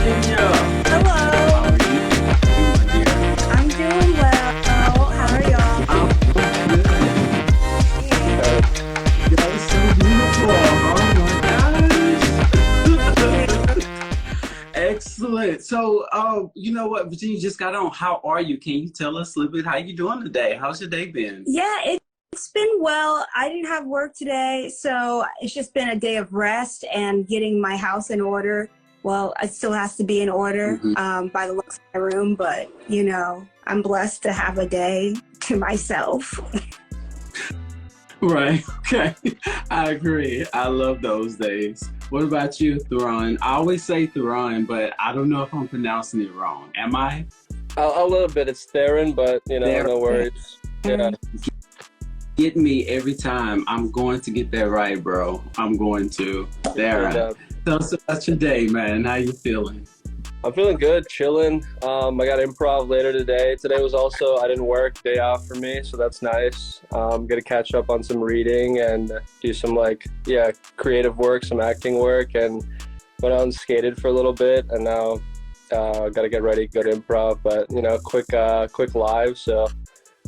Virginia. Hello, How are you doing, dear? I'm doing well. How are y'all? I'm doing good. Hey, You're so beautiful. Oh my thank you. gosh. Excellent. So, you know what, Virginia just got on. How are you? Can you tell us a little bit how you doing today? How's your day been? Yeah, it's been well. I didn't have work today, so it's just been a day of rest and getting my house in order. Well, it still has to be in order Hmm. by the looks of my room, but I'm blessed to have a day to myself. Right. Okay. I agree. I love those days. What about you, Tharun? I always say Tharun, but I don't know if I'm pronouncing it wrong. Am I? A little bit. It's Tharun, but There. no worries. Yeah. Um, Get me every time. I'm going to get that right, bro. I'm going to. And, There. Tell us about your day, man. How you feeling? I'm feeling good, chilling. I got improv later today. Today was also, I didn't work, day off for me, so that's nice. Gonna catch up on some reading and do some creative work, some acting work, and went out and skated for a little bit, and now gotta get ready, go to improv. But quick live, so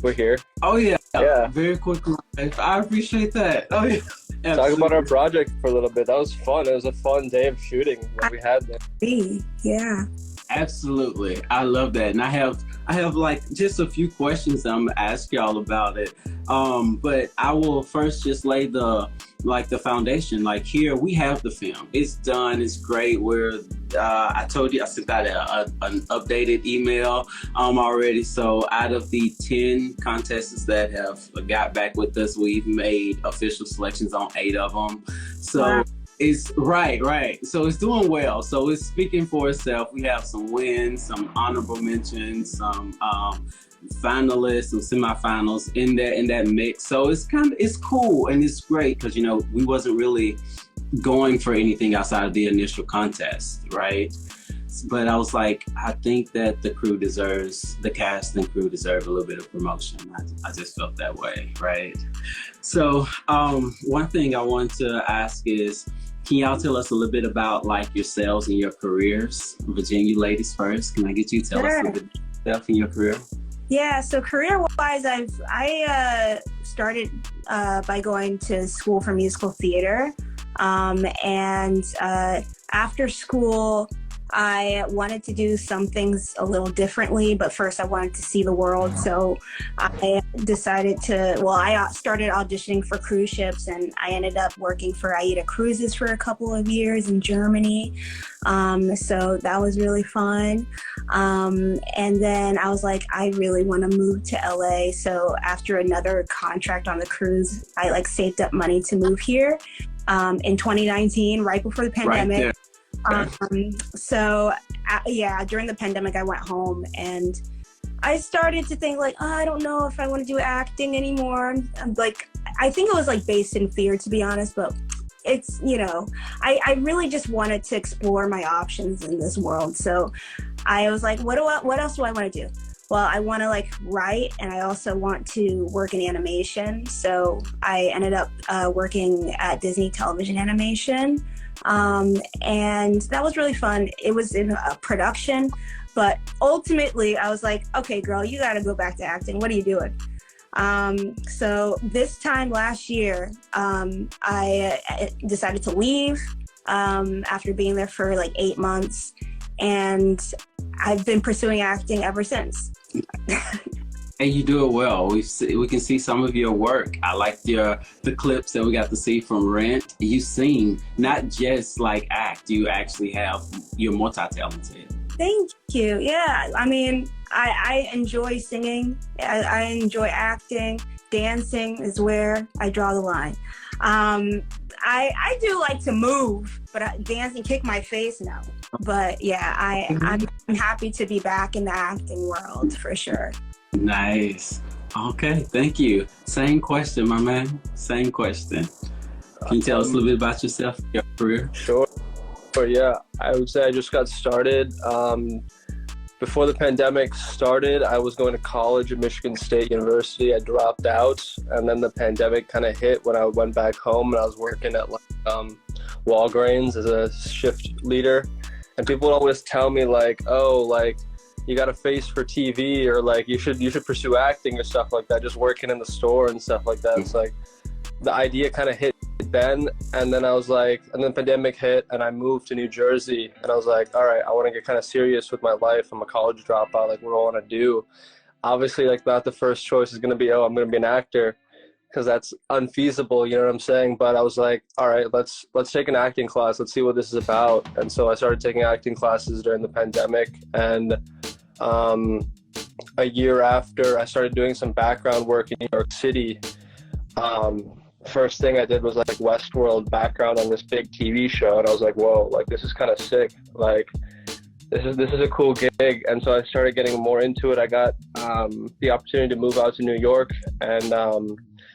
we're here. Oh yeah. Yeah. Very quick life. I appreciate that. Oh yeah. Talk about our Absolutely. project for a little bit. That was fun. It was a fun day of shooting that we had there. yeah. Absolutely. I love that. And I have like just a few questions I'm gonna ask y'all about it. But I will first just lay the foundation. Like here we have the film. It's done, it's great. I told you I sent out an updated email already. So out of the 10 contests that have got back with us, we've made official selections on 8 of them. So Wow. it's right. So it's doing well. So it's speaking for itself. We have some wins, some honorable mentions, some finalists, some semifinals in that mix. So it's cool and it's great because we wasn't really going for anything outside of the initial contest, right? But I was like, I think that the cast and crew deserve a little bit of promotion. I just felt that way, right? So one thing I want to ask is, can y'all tell us a little bit about like yourselves and your careers? Virginia, ladies first. Can I get you to tell us a Sure. little bit about yourself and your career? Yeah, so career-wise, I started by going to school for musical theater, and after school, I wanted to do some things a little differently, but first I wanted to see the world. So I decided I started auditioning for cruise ships, and I ended up working for AIDA Cruises for a couple of years in Germany. So that was really fun. And then I was like, I really want to move to LA. So after another contract on the cruise, I like saved up money to move here in 2019, right before the Right pandemic. there. Okay. During the pandemic, I went home and I started to think like, oh, I don't know if I want to do acting anymore. I'm like, I think it was like based in fear, to be honest, but it's, I really just wanted to explore my options in this world. So I was like, what else do I want to do? Well, I want to like write, and I also want to work in animation. So I ended up working at Disney Television Animation. And that was really fun. It was in a production, but ultimately I was like, okay, girl, you got to go back to acting. What are you doing? So this time last year, I decided to leave, after being there for like 8 months, and I've been pursuing acting ever since. And you do it well. We can see some of your work. I liked the clips that we got to see from Rent. You sing, not just like act. You're multi-talented. Thank you. Yeah, I mean, I enjoy singing. I enjoy acting. Dancing is where I draw the line. I do like to move, but dance and kick my face, no. But yeah, I'm happy to be back in the acting world for sure. Nice. Okay, thank you. Same question, my man. Same question. Can you tell us a little bit about yourself, your career? Sure. Yeah, I would say I just got started. Before the pandemic started, I was going to college at Michigan State University. I dropped out, and then the pandemic kind of hit when I went back home, and I was working at Walgreens as a shift leader. And people would always tell me like, oh, like you got a face for TV, or like you should pursue acting or stuff like that, just working in the store and stuff like that. It's like the idea kind of hit then, and then I was like, and then pandemic hit and I moved to New Jersey, and I was like, all right, I want to get kind of serious with my life. I'm a college dropout, like what do I want to do? Obviously, like not the first choice is going to be, oh, I'm going to be an actor, because that's unfeasible, you know what I'm saying? But I was like, all right, let's take an acting class, let's see what this is about. And so I started taking acting classes during the pandemic, and a year after I started doing some background work in New York City. First thing I did was like Westworld background on this big TV show, and I was like, whoa, like this is kind of sick, like this is a cool gig. And so I started getting more into it. I got the opportunity to move out to New York, and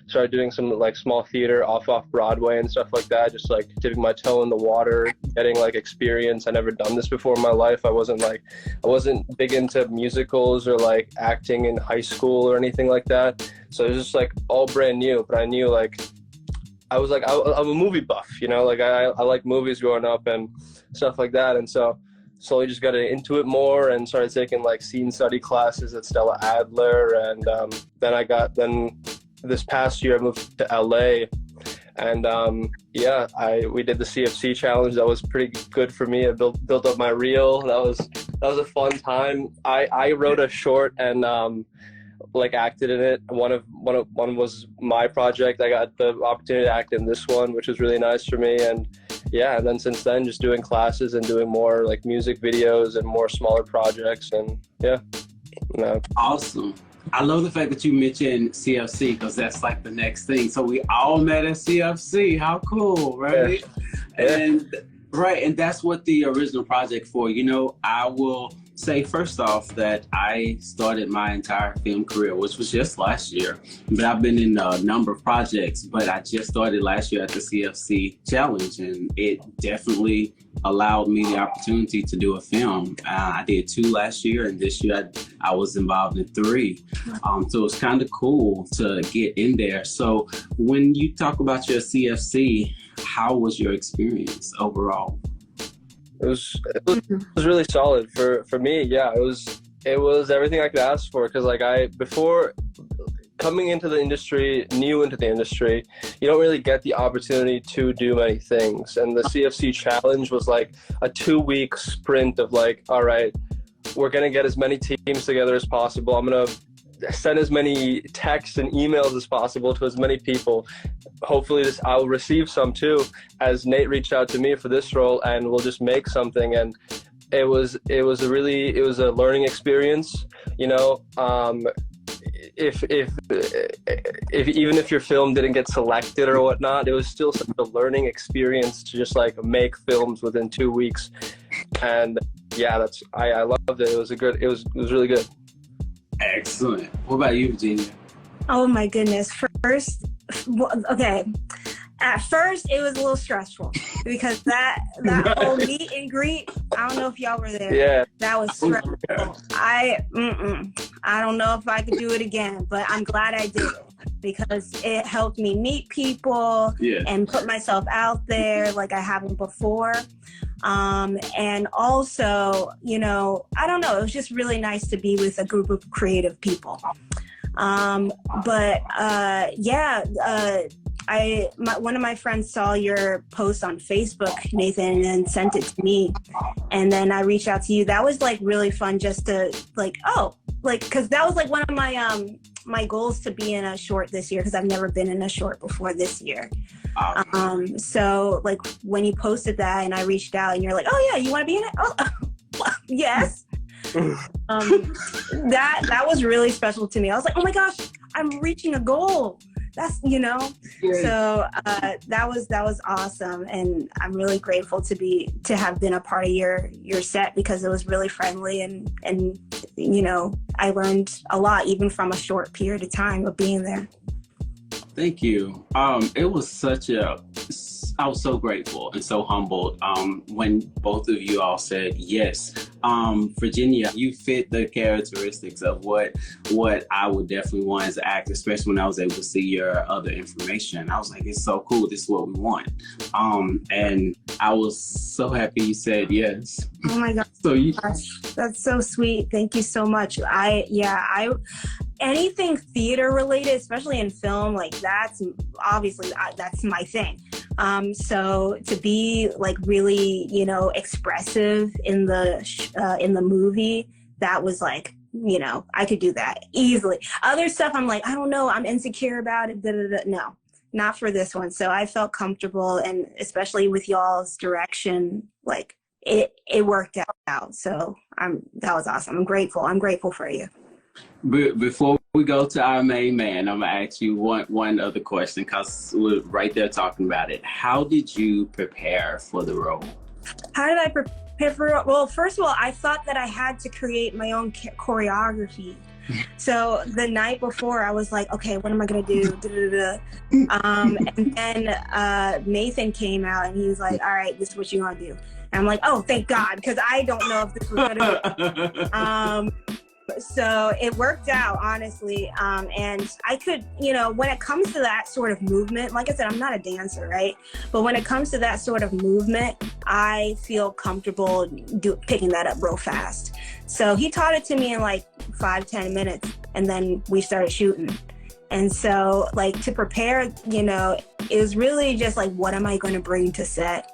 started doing some like small theater off Broadway and stuff like that, just like dipping my toe in the water, getting like experience. I never done this before in my life. I wasn't big into musicals or like acting in high school or anything like that. So it was just like all brand new, but I knew like I'm a movie buff, you know, like I like movies growing up and stuff like that. And so slowly just got into it more and started taking like scene study classes at Stella Adler. And then this past year I moved to LA, and we did the CFC challenge. That was pretty good for me. I built up my reel. That was a fun time. I wrote a short and like acted in it. One was my project. I got the opportunity to act in this one, which was really nice for me. And then since then, just doing classes and doing more like music videos and more smaller projects. And Awesome. I love the fact that you mentioned CFC, because that's like the next thing. So we all met at CFC. How cool, right? Yeah. And that's what the original project for. You know, I will say first off that I started my entire film career, which was just last year, but I've been in a number of projects, but I just started last year at the CFC challenge, and it definitely allowed me the opportunity to do a film. I did 2 last year, and this year I was involved in 3. So it's kind of cool to get in there. So when you talk about your CFC, how was your experience overall? It was really solid for me. Yeah, it was everything I could ask for, because like before coming into the industry, new into the industry, you don't really get the opportunity to do many things. And the CFC challenge was like a 2-week sprint of like, all right, we're gonna get as many teams together as possible. I'm gonna send as many texts and emails as possible to as many people. Hopefully I'll receive some too, as Nate reached out to me for this role, and we'll just make something. And it was a learning experience, you know. If even if your film didn't get selected or whatnot, it was still such a learning experience to just like make films within 2 weeks. And I loved it. It was really good. Excellent. What about you, Virginia? Oh my goodness. At first it was a little stressful because that whole meet and greet, I don't know if y'all were there. Yeah. That was stressful. I don't know if I could do it again, but I'm glad I did it because it helped me meet people and put myself out there like I haven't before. And also, you know, I don't know, it was just really nice to be with a group of creative people. One of my friends saw your post on Facebook, Nathan, and sent it to me. And then I reached out to you. That was like really fun just to cause that was like one of my goals to be in a short this year, because I've never been in a short before this year. So like when you posted that and I reached out and you're like, oh yeah, you want to be in it? Oh, yes. That was really special to me. I was like, oh my gosh, I'm reaching a goal. That's, you know, so that was awesome. And I'm really grateful to have been a part of your set, because it was really friendly and, you know, I learned a lot even from a short period of time of being there. Thank you. It was such a I was so grateful and so humbled when both of you all said yes. Virginia, you fit the characteristics of what I would definitely want as an actor, especially when I was able to see your other information. I was like, it's so cool. This is what we want. And I was so happy you said yes. Oh my God. So that's so sweet. Thank you so much. Anything theater related, especially in film, like that's obviously that's my thing. So to be like really, expressive in the movie, that was like, I could do that easily. Other stuff, I'm like, I don't know, I'm insecure about it. No, not for this one. So I felt comfortable, and especially with y'all's direction, like it worked out. So that was awesome. I'm grateful for you. Before we go to our main man, I'm gonna ask you one other question, because we're right there talking about it. How did you prepare for the role? How did I prepare for it? Well, first of all, I thought that I had to create my own choreography. So the night before, I was like, okay, what am I gonna do? And then Nathan came out and he was like, all right, this is what you're gonna do. And I'm like, oh, thank God, because I don't know if this was gonna be. So it worked out, honestly. And I could, when it comes to that sort of movement, like I said, I'm not a dancer, right? But when it comes to that sort of movement, I feel comfortable picking that up real fast. So he taught it to me in like 5-10 minutes, and then we started shooting. And so like to prepare, it was really just like, what am I going to bring to set?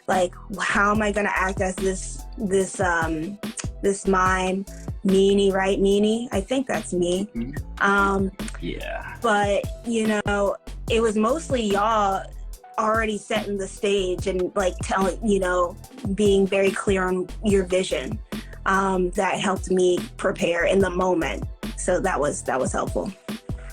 Like, how am I going to act as this mime? Meanie, right? Meanie. I think that's me. Yeah. But, it was mostly y'all already setting the stage and like telling, being very clear on your vision. That helped me prepare in the moment. So that was helpful.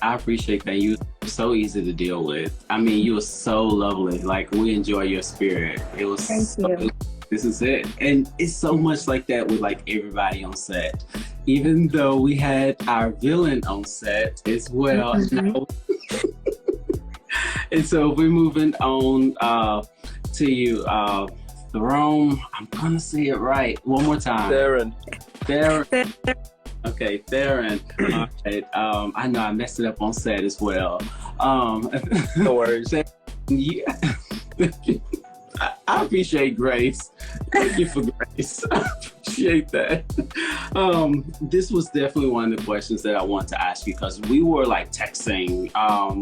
I appreciate that. You were so easy to deal with. I mean, you were so lovely. Like, we enjoy your spirit. It was Thank you. This is it. And it's so much like that with like everybody on set. Even though we had our villain on set as well. Mm-hmm. And so we're moving on to you, Tharun. I'm gonna say it right one more time. Tharun. Okay, Tharun. All right. I know I messed it up on set as well. No worries. Yeah. I appreciate grace. Thank you for grace. I appreciate that. This was definitely one of the questions that I want to ask you, because we were like texting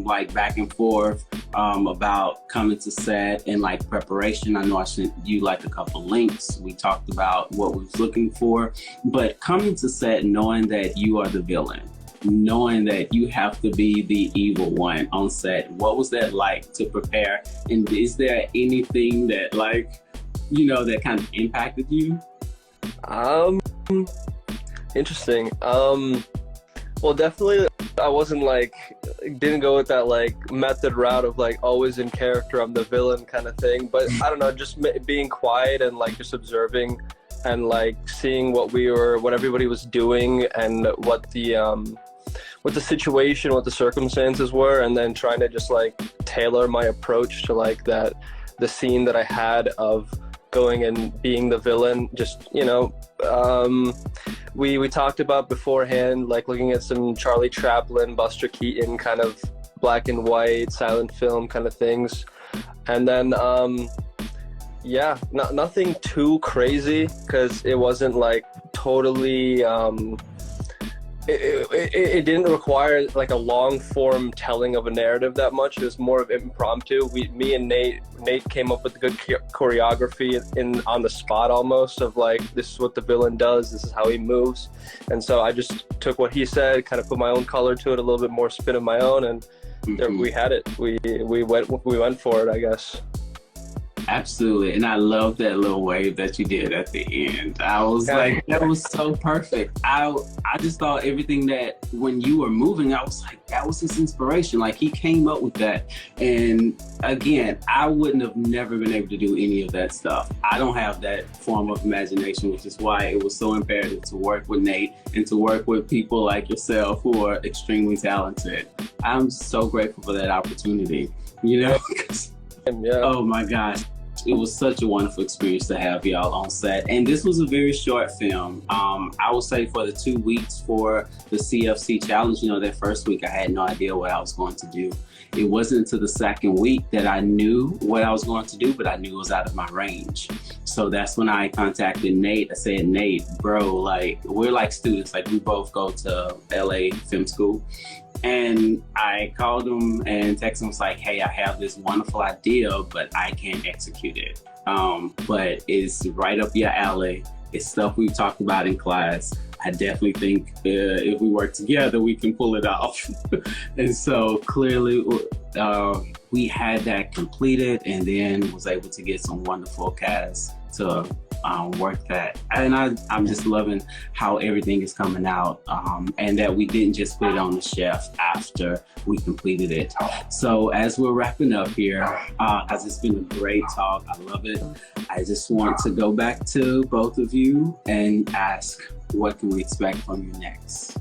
like back and forth about coming to set and like preparation. I know I sent you like a couple links. We talked about what we was looking for, but coming to set knowing that you are the villain, knowing that you have to be the evil one on set, what was that like to prepare? And is there anything that like, that kind of impacted you? Interesting. Well, definitely I wasn't didn't go with that like method route of like always in character, I'm the villain kind of thing. But I don't know, just being quiet and like just observing and like seeing what everybody was doing and what the situation, what the circumstances were, and then trying to just like tailor my approach to like the scene that I had of going and being the villain. Just, we talked about beforehand, like looking at some Charlie Chaplin, Buster Keaton kind of black and white silent film kind of things. And then, nothing too crazy, because it wasn't like totally, it didn't require like a long form telling of a narrative that much. It was more of impromptu. Me and Nate came up with good choreography on the spot almost, of like, this is what the villain does, this is how he moves. And so I just took what he said, kind of put my own color to it, a little bit more spin of my own, and there we had it. We went for it, I guess. Absolutely. And I love that little wave that you did at the end. I was like, that was so perfect. I just thought everything that when you were moving, I was like, that was his inspiration. Like, he came up with that. And again, I wouldn't have never been able to do any of that stuff. I don't have that form of imagination, which is why it was so imperative to work with Nate and to work with people like yourself who are extremely talented. I'm so grateful for that opportunity, Yeah. Oh my gosh. It was such a wonderful experience to have y'all on set. And this was a very short film. I would say for the 2 weeks for the CFC challenge, that first week I had no idea what I was going to do. It wasn't until the second week that I knew what I was going to do, but I knew it was out of my range. So that's when I contacted Nate. I said, Nate, bro, like, we're like students, like we both go to LA Film School. And I called him and texted him, was like, hey, I have this wonderful idea, but I can't execute it. But it's right up your alley. It's stuff we've talked about in class. I definitely think if we work together, we can pull it off. And so clearly we had that completed and then was able to get some wonderful cast to work that. And I'm just loving how everything is coming out and that we didn't just put it on the shelf after we completed it. So as we're wrapping up here, because it's been a great talk, I love it. I just want to go back to both of you and ask, what can we expect from you next?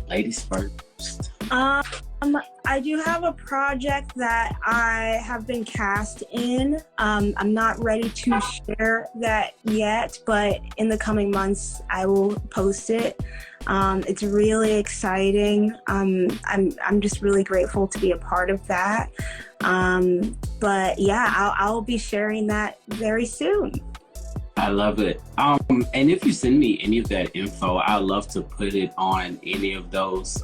Ladies first. I do have a project that I have been cast in. I'm not ready to share that yet, but in the coming months, I will post it. It's really exciting. I'm just really grateful to be a part of that. But yeah, I'll be sharing that very soon. I love it. And if you send me any of that info, I'd love to put it on any of those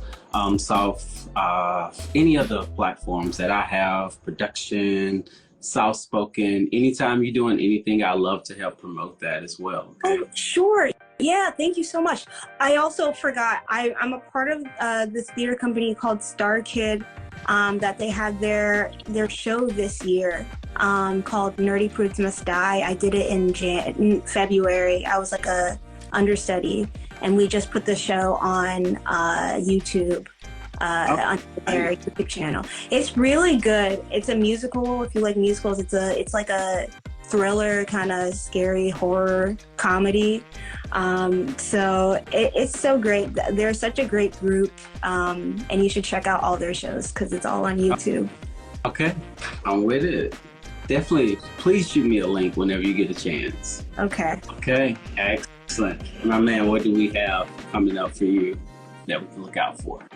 any of the platforms that I have, production, soft spoken. Anytime you're doing anything, I love to help promote that as well. Okay? Oh, sure. Yeah, thank you so much. I also forgot, I'm a part of this theater company called Star Kid that they had their show this year called Nerdy Prudes Must Die. I did it in February. I was like a understudy, and we just put the show on YouTube. On their YouTube channel. It's really good. It's a musical. If you like musicals, it's like a thriller, kind of scary horror comedy. So it's so great. They're such a great group, and you should check out all their shows because it's all on YouTube. Okay, I'm with it. Definitely. Please shoot me a link whenever you get a chance. Okay. Okay. Excellent. My man, what do we have coming up for you that we can look out for?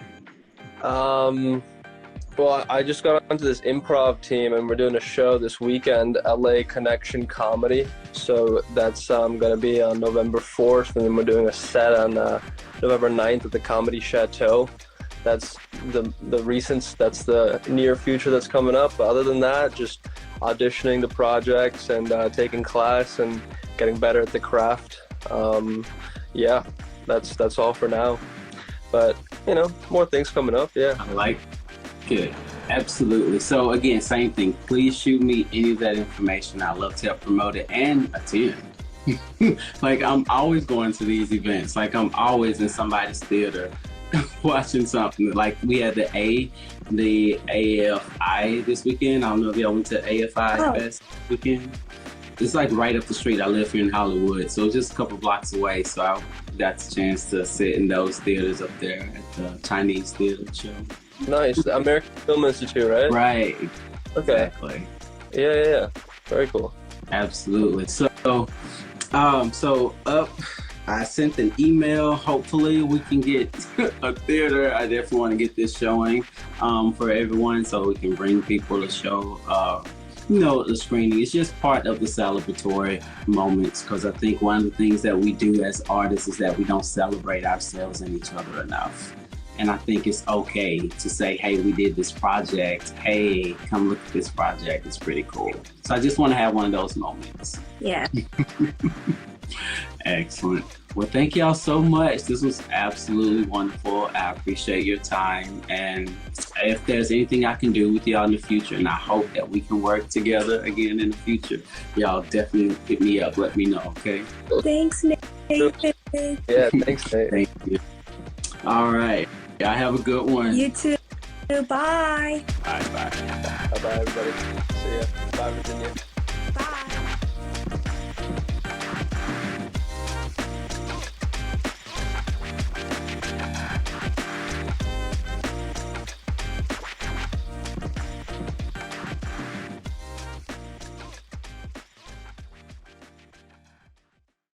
Well, I just got onto this improv team and we're doing a show this weekend, LA Connection Comedy. So that's going to be on November 4th, and then we're doing a set on November 9th at the Comedy Chateau. That's the near future that's coming up. But other than that, just auditioning the projects and taking class and getting better at the craft. Yeah, that's all for now. But, more things coming up, yeah. I like it. Absolutely. So again, same thing. Please shoot me any of that information. I love to help promote it and attend. Like, I'm always going to these events. Like, I'm always in somebody's theater watching something. Like, we had the AFI this weekend. I don't know if y'all went to AFI Fest this weekend. It's like right up the street. I live here in Hollywood, so just a couple blocks away. So I got the chance to sit in those theaters up there at the Chinese theater show. Nice. The American Film Institute, right? Right. Okay. Exactly. Yeah. Very cool. Absolutely. So I sent an email. Hopefully we can get a theater. I definitely want to get this showing for everyone so we can bring people to show the screening. It's just part of the celebratory moments, because I think one of the things that we do as artists is that we don't celebrate ourselves and each other enough. And I think it's okay to say, hey, we did this project. Hey, come look at this project. It's pretty cool. So I just want to have one of those moments. Yeah. Excellent. Well, thank y'all so much. This was absolutely wonderful. I appreciate your time. And if there's anything I can do with y'all in the future, and I hope that we can work together again in the future, y'all definitely hit me up. Let me know, okay? Thanks, Nate. Yeah, thanks, Nate. Thank you. All right. Y'all have a good one. You too. Bye. Bye-bye. Bye-bye, everybody. See ya. Bye, Virginia.